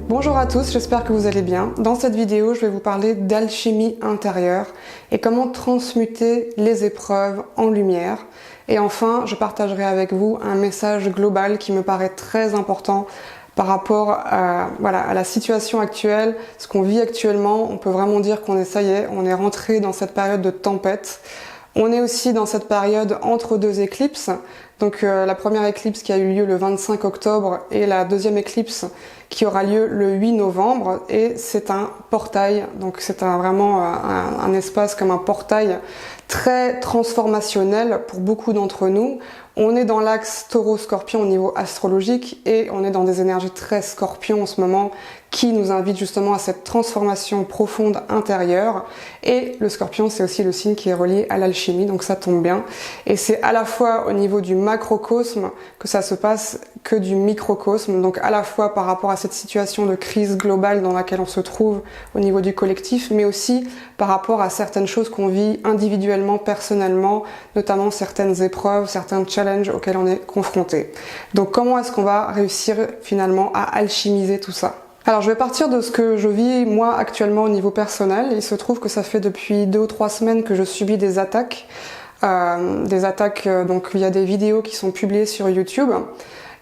Bonjour à tous, j'espère que vous allez bien. Dans cette vidéo, je vais vous parler d'alchimie intérieure et comment transmuter les épreuves en lumière. Et enfin, je partagerai avec vous un message global qui me paraît très important par rapport à la situation actuelle, ce qu'on vit actuellement. On peut vraiment dire ça y est, on est rentré dans cette période de tempête. On est aussi dans cette période entre deux éclipses. Donc la première éclipse qui a eu lieu le 25 octobre et la deuxième éclipse qui aura lieu le 8 novembre. Et c'est un portail, donc c'est vraiment un espace comme un portail très transformationnel pour beaucoup d'entre nous. On est dans l'axe taureau-scorpion au niveau astrologique et on est dans des énergies très scorpion en ce moment qui nous invitent justement à cette transformation profonde intérieure. Et le scorpion, c'est aussi le signe qui est relié à l'alchimie, donc ça tombe bien. Et c'est à la fois au niveau du macrocosme que ça se passe que du microcosme, donc à la fois par rapport à cette situation de crise globale dans laquelle on se trouve au niveau du collectif, mais aussi par rapport à certaines choses qu'on vit individuellement, personnellement, notamment certaines épreuves, certains challenges auxquels on est confronté. Donc comment est-ce qu'on va réussir finalement à alchimiser tout ça ? Alors je vais partir de ce que je vis moi actuellement au niveau personnel. Il se trouve que ça fait depuis 2 ou 3 semaines que je subis des attaques donc via des vidéos qui sont publiées sur YouTube.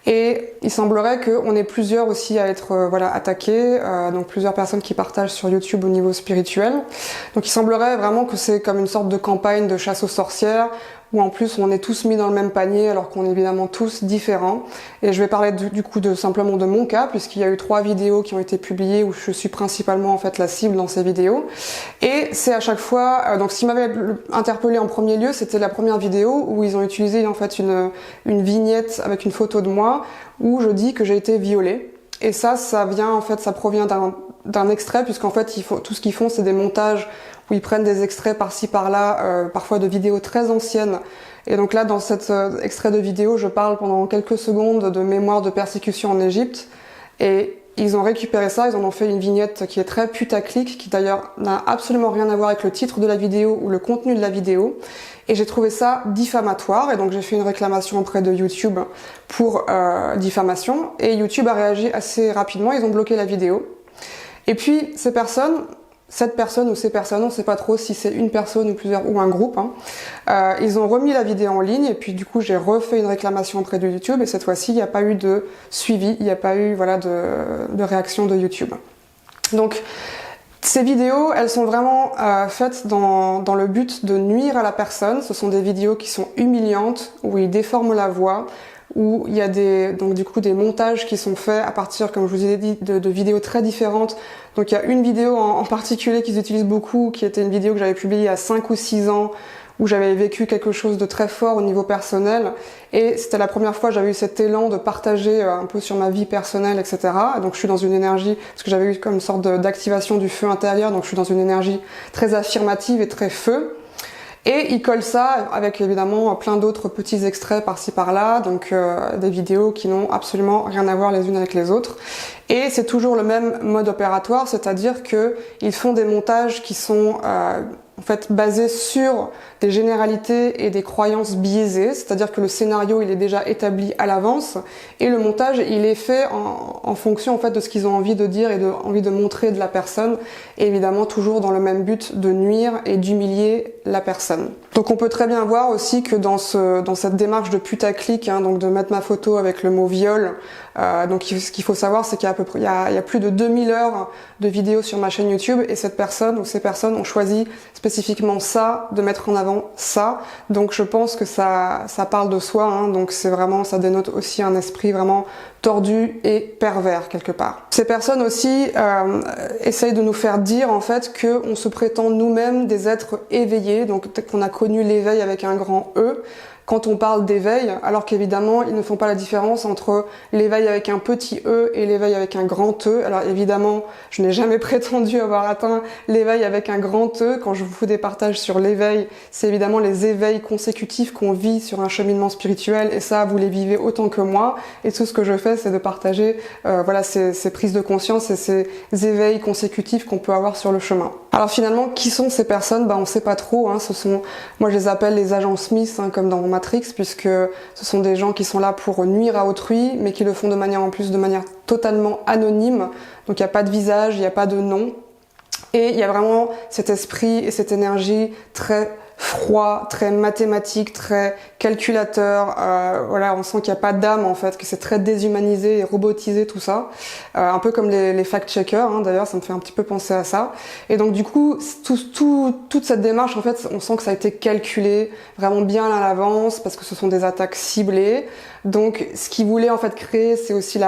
Et il semblerait qu'on ait plusieurs aussi à être attaqués, donc plusieurs personnes qui partagent sur YouTube au niveau spirituel. Donc il semblerait vraiment que c'est comme une sorte de campagne de chasse aux sorcières, où en plus on est tous mis dans le même panier alors qu'on est évidemment tous différents. Et je vais parler du coup simplement de mon cas, puisqu'il y a eu 3 vidéos qui ont été publiées où je suis principalement en fait la cible dans ces vidéos. Et c'est à chaque fois, donc ce qui m'avait interpellé en premier lieu, c'était la première vidéo où ils ont utilisé en fait une vignette avec une photo de moi où je dis que j'ai été violée. Et ça vient en fait, ça provient d'un extrait, puisqu'en fait tout ce qu'ils font c'est des montages où ils prennent des extraits par-ci par-là, parfois de vidéos très anciennes. Et donc là, dans cet extrait de vidéo, je parle pendant quelques secondes de mémoire de persécution en Égypte. Et ils ont récupéré ça, ils en ont fait une vignette qui est très putaclic, qui d'ailleurs n'a absolument rien à voir avec le titre de la vidéo ou le contenu de la vidéo. Et j'ai trouvé ça diffamatoire, et donc j'ai fait une réclamation auprès de YouTube pour diffamation. Et YouTube a réagi assez rapidement, ils ont bloqué la vidéo. Et puis cette personne ou ces personnes, on ne sait pas trop si c'est une personne ou plusieurs ou un groupe, ils ont remis la vidéo en ligne et puis du coup j'ai refait une réclamation auprès de YouTube et cette fois-ci il n'y a pas eu de suivi, il n'y a pas eu de réaction de YouTube. Donc ces vidéos, elles sont vraiment faites dans le but de nuire à la personne. Ce sont des vidéos qui sont humiliantes, où ils déforment la voix, où il y a des montages qui sont faits à partir, comme je vous ai dit, de vidéos très différentes. Donc il y a une vidéo en particulier qu'ils utilisent beaucoup, qui était une vidéo que j'avais publiée il y a 5 ou 6 ans, où j'avais vécu quelque chose de très fort au niveau personnel. Et c'était la première fois que j'avais eu cet élan de partager un peu sur ma vie personnelle, etc. Donc je suis dans une énergie, parce que j'avais eu comme une sorte d'activation du feu intérieur, donc je suis dans une énergie très affirmative et très feu. Et ils collent ça avec évidemment plein d'autres petits extraits par-ci par-là, donc des vidéos qui n'ont absolument rien à voir les unes avec les autres. Et c'est toujours le même mode opératoire, c'est-à-dire que ils font des montages qui sont en fait basés sur des généralités et des croyances biaisées, c'est-à-dire que le scénario il est déjà établi à l'avance et le montage il est fait en fonction en fait de ce qu'ils ont envie de dire et envie de montrer de la personne, et évidemment toujours dans le même but de nuire et d'humilier la personne. Donc on peut très bien voir aussi que dans cette démarche de putaclic, donc de mettre ma photo avec le mot viol, donc ce qu'il faut savoir c'est qu'il y a plus de 2000 heures de vidéos sur ma chaîne YouTube, et cette personne ou ces personnes ont choisi spécifiquement ça, de mettre en avant ça. Donc je pense que ça parle de soi, donc c'est vraiment, ça dénote aussi un esprit vraiment tordu et pervers quelque part. Ces personnes aussi essayent de nous faire dire en fait que on se prétend nous-mêmes des êtres éveillés, donc qu'on a connu l'éveil avec un grand E. Quand on parle d'éveil, alors qu'évidemment ils ne font pas la différence entre l'éveil avec un petit E et l'éveil avec un grand E. Alors évidemment, je n'ai jamais prétendu avoir atteint l'éveil avec un grand E. Quand je vous fais des partages sur l'éveil, c'est évidemment les éveils consécutifs qu'on vit sur un cheminement spirituel, et ça vous les vivez autant que moi, et tout ce que je fais c'est de partager ces prises de conscience et ces éveils consécutifs qu'on peut avoir sur le chemin. Alors finalement, qui sont ces personnes? On sait pas trop. Moi je les appelle les agents Smith, comme dans Matrix, puisque ce sont des gens qui sont là pour nuire à autrui, mais qui le font de manière totalement anonyme. Donc il n'y a pas de visage, il n'y a pas de nom. Et il y a vraiment cet esprit et cette énergie très froid, très mathématique, très calculateur. On sent qu'il n'y a pas d'âme en fait, que c'est très déshumanisé et robotisé tout ça. Un peu comme les fact-checkers, d'ailleurs, ça me fait un petit peu penser à ça. Et donc du coup, toute cette démarche, en fait, on sent que ça a été calculé vraiment bien à l'avance parce que ce sont des attaques ciblées. Donc, ce qu'ils voulaient en fait créer, c'est aussi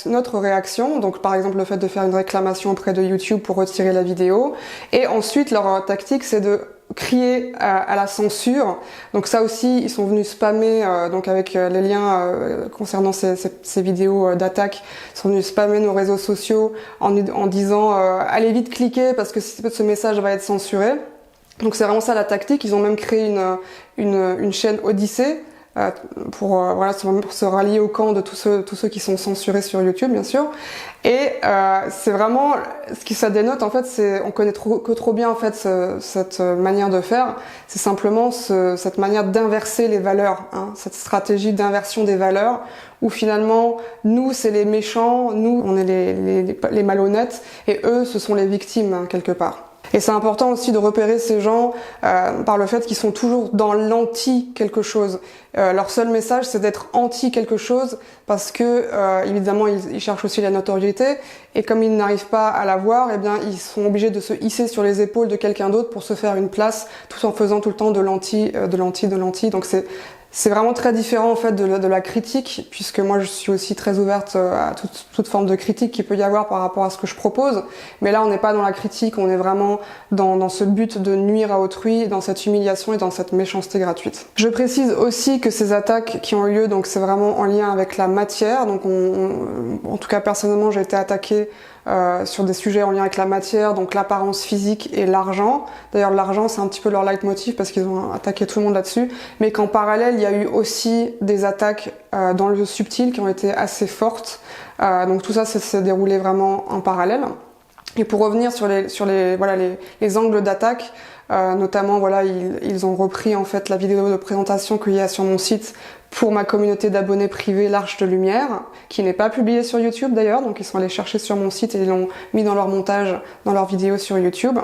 notre réaction. Donc, par exemple, le fait de faire une réclamation auprès de YouTube pour retirer la vidéo. Et ensuite, leur tactique, c'est de crier à la censure. Donc ça aussi, ils sont venus spammer, donc avec les liens concernant ces vidéos d'attaque, ils sont venus spammer nos réseaux sociaux en disant allez vite cliquer parce que ce message va être censuré. Donc c'est vraiment ça la tactique. Ils ont même créé une chaîne Odyssée pour se rallier au camp de tous ceux qui sont censurés sur YouTube, bien sûr. Et c'est vraiment ce qui ça dénote en fait, on connaît trop bien en fait cette manière de faire. C'est simplement cette manière d'inverser les valeurs, cette stratégie d'inversion des valeurs où finalement nous c'est les méchants, nous on est les malhonnêtes et eux ce sont les victimes quelque part. Et c'est important aussi de repérer ces gens par le fait qu'ils sont toujours dans l'anti quelque chose. Leur seul message, c'est d'être anti quelque chose parce que évidemment ils cherchent aussi la notoriété et comme ils n'arrivent pas à l'avoir, eh bien ils sont obligés de se hisser sur les épaules de quelqu'un d'autre pour se faire une place, tout en faisant tout le temps de l'anti. Donc c'est vraiment très différent en fait de la critique, puisque moi je suis aussi très ouverte à toute forme de critique qu'il peut y avoir par rapport à ce que je propose. Mais là on n'est pas dans la critique, on est vraiment dans ce but de nuire à autrui, dans cette humiliation et dans cette méchanceté gratuite. Je précise aussi que ces attaques qui ont eu lieu, donc c'est vraiment en lien avec la matière. Donc en tout cas personnellement j'ai été attaquée sur des sujets en lien avec la matière, donc l'apparence physique et l'argent. D'ailleurs l'argent c'est un petit peu leur leitmotiv parce qu'ils ont attaqué tout le monde là-dessus, mais qu'en parallèle il y a eu aussi des attaques dans le subtil qui ont été assez fortes. Donc tout ça s'est déroulé vraiment en parallèle. Et pour revenir sur les angles d'attaque, notamment ils ont repris en fait la vidéo de présentation qu'il y a sur mon site pour ma communauté d'abonnés privés l'Arche de Lumière, qui n'est pas publiée sur YouTube d'ailleurs, donc ils sont allés chercher sur mon site et ils l'ont mis dans leur montage, dans leur vidéo sur YouTube.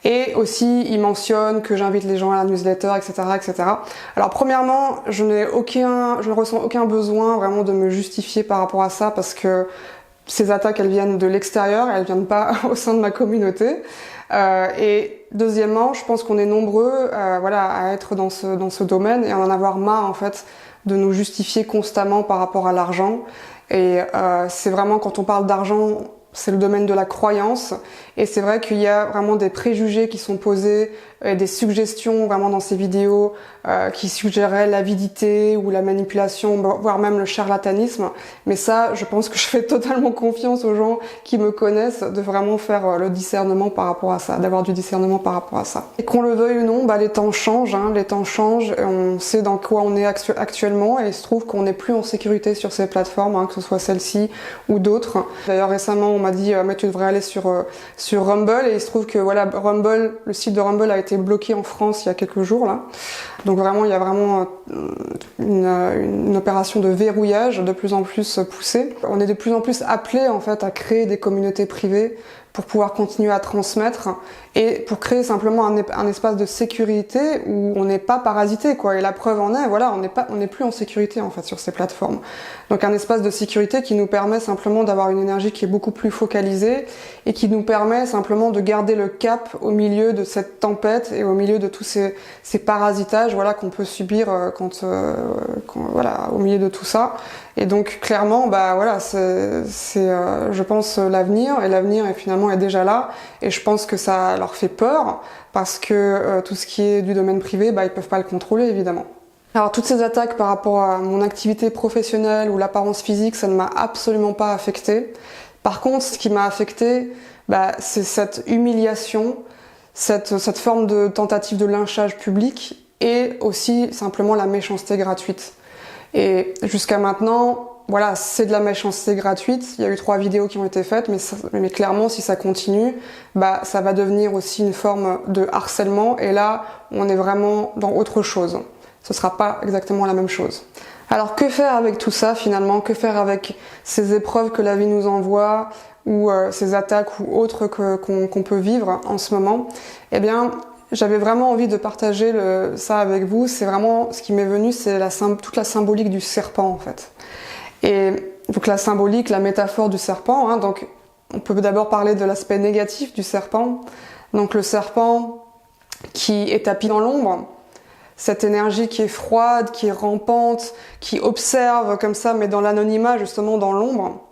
Et aussi, ils mentionnent que j'invite les gens à la newsletter, etc., etc. Alors premièrement, je ne ressens aucun besoin vraiment de me justifier par rapport à ça, parce que ces attaques, elles viennent de l'extérieur, elles viennent pas au sein de ma communauté. Et deuxièmement, je pense qu'on est nombreux, à être dans ce domaine et à en avoir marre en fait de nous justifier constamment par rapport à l'argent. Et c'est vraiment quand on parle d'argent, c'est le domaine de la croyance. Et c'est vrai qu'il y a vraiment des préjugés qui sont posés, et des suggestions vraiment dans ces vidéos qui suggéraient l'avidité ou la manipulation, voire même le charlatanisme. Mais ça, je pense que je fais totalement confiance aux gens qui me connaissent de vraiment faire le discernement par rapport à ça, d'avoir du discernement par rapport à ça. Et qu'on le veuille ou non, les temps changent, les temps changent, et on sait dans quoi on est actuellement, et il se trouve qu'on n'est plus en sécurité sur ces plateformes, que ce soit celle-ci ou d'autres. D'ailleurs récemment, on m'a dit mais tu devrais aller sur Rumble, et il se trouve que Rumble, le site de Rumble a été bloqué en France il y a quelques jours là. Donc vraiment, il y a vraiment une opération de verrouillage de plus en plus poussée. On est de plus en plus appelés en fait à créer des communautés privées pour pouvoir continuer à transmettre et pour créer simplement un espace de sécurité où on n'est pas parasité, quoi. Et la preuve en est, on n'est plus en sécurité en fait sur ces plateformes. Donc un espace de sécurité qui nous permet simplement d'avoir une énergie qui est beaucoup plus focalisée et qui nous permet simplement de garder le cap au milieu de cette tempête et au milieu de tous ces parasitages, qu'on peut subir au milieu de tout ça. Et donc clairement, c'est je pense l'avenir, et l'avenir finalement est déjà là. Et je pense que ça leur fait peur parce que tout ce qui est du domaine privé, ils peuvent pas le contrôler évidemment. Alors toutes ces attaques par rapport à mon activité professionnelle ou l'apparence physique, ça ne m'a absolument pas affectée. Par contre, ce qui m'a affectée, c'est cette humiliation, cette forme de tentative de lynchage public et aussi simplement la méchanceté gratuite. Et jusqu'à maintenant, voilà, c'est de la méchanceté gratuite. Il y a eu 3 vidéos qui ont été faites, mais clairement, si ça continue, bah, ça va devenir aussi une forme de harcèlement. Et là, on est vraiment dans autre chose. Ce sera pas exactement la même chose. Alors, que faire avec tout ça, finalement? Que faire avec ces épreuves que la vie nous envoie, ou ces attaques ou autres qu'on peut vivre en ce moment? Eh bien, j'avais vraiment envie de partager ça avec vous. C'est vraiment, ce qui m'est venu, c'est toute la symbolique du serpent, en fait. Et donc la symbolique, la métaphore du serpent, hein, donc on peut d'abord parler de l'aspect négatif du serpent. Donc le serpent qui est tapis dans l'ombre, cette énergie qui est froide, qui est rampante, qui observe comme ça, mais dans l'anonymat, justement dans l'ombre,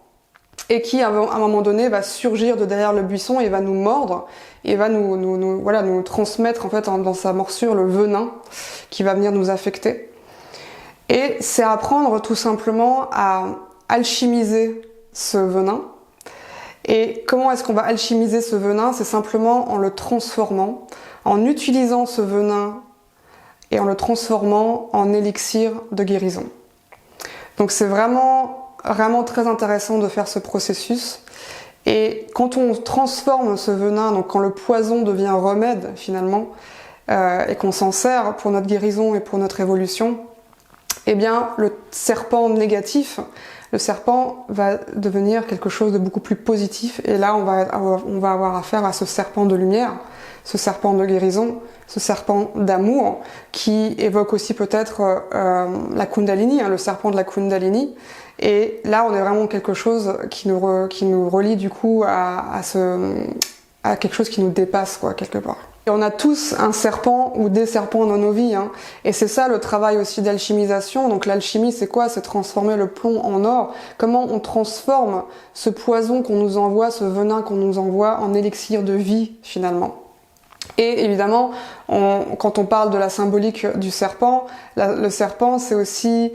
et qui à un moment donné va surgir de derrière le buisson et va nous mordre, et va nous transmettre en fait dans sa morsure le venin qui va venir nous affecter. Et c'est apprendre tout simplement à alchimiser ce venin. Et comment est-ce qu'on va alchimiser ce venin? C'est simplement en le transformant, en utilisant ce venin et en le transformant en élixir de guérison. Donc c'est vraiment très intéressant de faire ce processus. Et quand on transforme ce venin, donc quand le poison devient remède finalement, et qu'on s'en sert pour notre guérison et pour notre évolution, eh bien le serpent négatif, le serpent va devenir quelque chose de beaucoup plus positif. Et là, on va avoir affaire à ce serpent de lumière, ce serpent de guérison, ce serpent d'amour, qui évoque aussi peut-être la Kundalini, hein, le serpent de la Kundalini. Et là, on est vraiment quelque chose qui nous relie du coup à quelque chose qui nous dépasse, quoi, quelque part. Et on a tous un serpent ou des serpents dans nos vies, hein. Et c'est ça le travail aussi d'alchimisation. Donc l'alchimie, c'est quoi? C'est transformer le plomb en or. Comment on transforme ce poison qu'on nous envoie, ce venin qu'on nous envoie en élixir de vie finalement. Et évidemment, quand on parle de la symbolique du serpent, le serpent c'est aussi,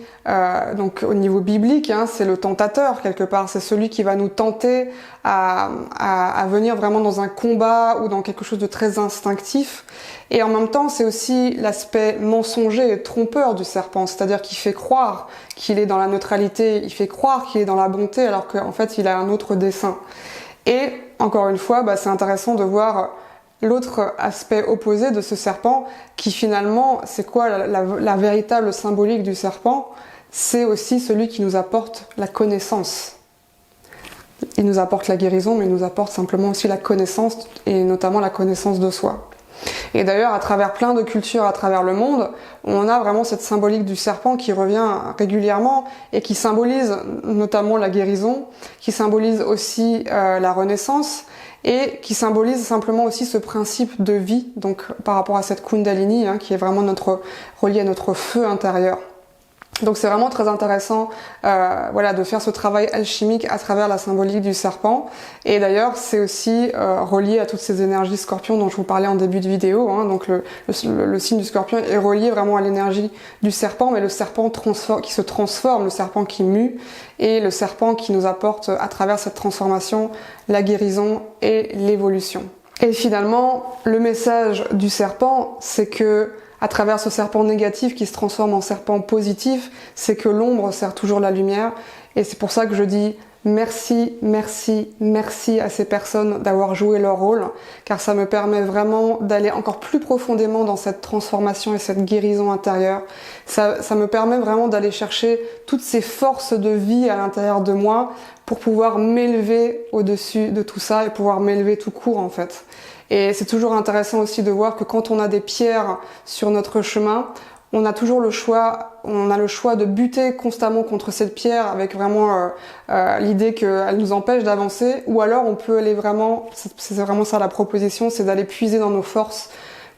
donc au niveau biblique, hein, c'est le tentateur quelque part, c'est celui qui va nous tenter à venir vraiment dans un combat ou dans quelque chose de très instinctif. Et en même temps, c'est aussi l'aspect mensonger et trompeur du serpent, c'est-à-dire qu'il fait croire qu'il est dans la neutralité, il fait croire qu'il est dans la bonté, alors qu'en fait il a un autre dessein. Et encore une fois, c'est intéressant de voir l'autre aspect opposé de ce serpent, qui finalement, c'est quoi la véritable symbolique du serpent? C'est aussi celui qui nous apporte la connaissance. Il nous apporte la guérison, mais il nous apporte simplement aussi la connaissance, et notamment la connaissance de soi. Et d'ailleurs, à travers plein de cultures à travers le monde, on a vraiment cette symbolique du serpent qui revient régulièrement et qui symbolise notamment la guérison, qui symbolise aussi la renaissance, et qui symbolise simplement aussi ce principe de vie, donc par rapport à cette Kundalini, hein, qui est vraiment relié à notre feu intérieur. Donc c'est vraiment très intéressant de faire ce travail alchimique à travers la symbolique du serpent. Et d'ailleurs, c'est aussi relié à toutes ces énergies scorpions dont je vous parlais en début de vidéo, hein. Donc le signe du scorpion est relié vraiment à l'énergie du serpent, mais le serpent qui se transforme, le serpent qui mue, et le serpent qui nous apporte à travers cette transformation la guérison et l'évolution. Et finalement, le message du serpent, c'est que à travers ce serpent négatif qui se transforme en serpent positif, c'est que l'ombre sert toujours la lumière. Et c'est pour ça que je dis merci, merci, merci à ces personnes d'avoir joué leur rôle, car ça me permet vraiment d'aller encore plus profondément dans cette transformation et cette guérison intérieure. Ça me permet vraiment d'aller chercher toutes ces forces de vie à l'intérieur de moi pour pouvoir m'élever au-dessus de tout ça et pouvoir m'élever tout court en fait. Et c'est toujours intéressant aussi de voir que quand on a des pierres sur notre chemin, on a toujours le choix de buter constamment contre cette pierre avec vraiment l'idée qu'elle nous empêche d'avancer, ou alors on peut aller c'est vraiment ça la proposition, c'est d'aller puiser dans nos forces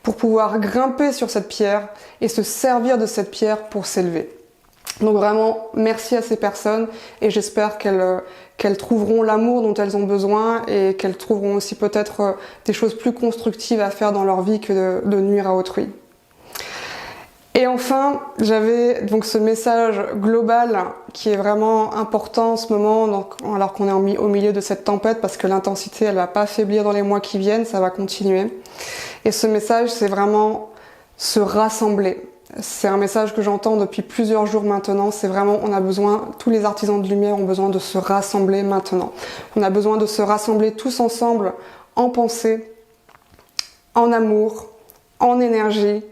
pour pouvoir grimper sur cette pierre et se servir de cette pierre pour s'élever. Donc vraiment, merci à ces personnes et j'espère qu'elles trouveront l'amour dont elles ont besoin et qu'elles trouveront aussi peut-être des choses plus constructives à faire dans leur vie que de nuire à autrui. Et enfin, j'avais donc ce message global qui est vraiment important en ce moment, donc, alors qu'on est au milieu de cette tempête, parce que l'intensité, elle va pas faiblir dans les mois qui viennent, ça va continuer. Et ce message, c'est vraiment se rassembler. C'est un message que j'entends depuis plusieurs jours maintenant. C'est vraiment, on a besoin, tous les artisans de lumière ont besoin de se rassembler maintenant. On a besoin de se rassembler tous ensemble en pensée, en amour, en énergie,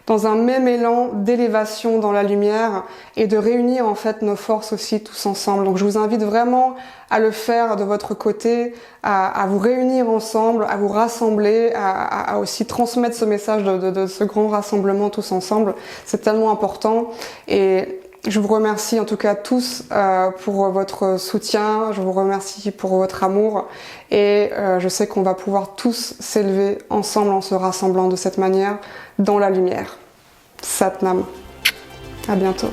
dans un même élan d'élévation dans la lumière et de réunir en fait nos forces aussi tous ensemble. Donc je vous invite vraiment à le faire de votre côté, à vous réunir ensemble, à vous rassembler, à aussi transmettre ce message de ce grand rassemblement tous ensemble. C'est tellement important et je vous remercie en tout cas tous pour votre soutien, je vous remercie pour votre amour et je sais qu'on va pouvoir tous s'élever ensemble en se rassemblant de cette manière dans la lumière. Satnam. À bientôt.